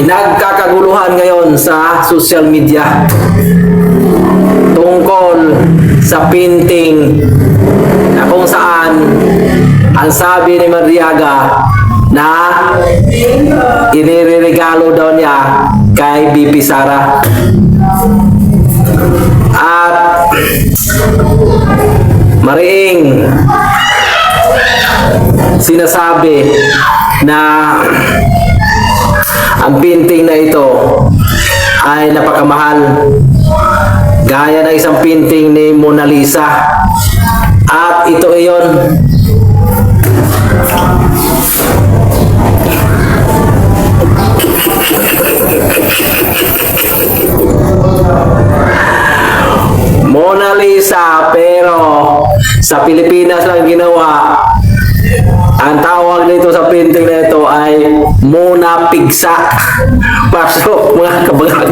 nagkakaguluhan ngayon sa social media tungkol sa painting na kung saan ang sabi ni Madriaga na inireregalo daw niya kay BP Sara. At mariing sinasabi na ang painting na ito ay napakamahal, gaya ng isang painting ni Mona Lisa. At ito iyon, Mona Lisa, pero sa Pilipinas lang ginawa. Ang tawag nito sa painting na ito ay Mona Pigsa. Pasok mga kabangag.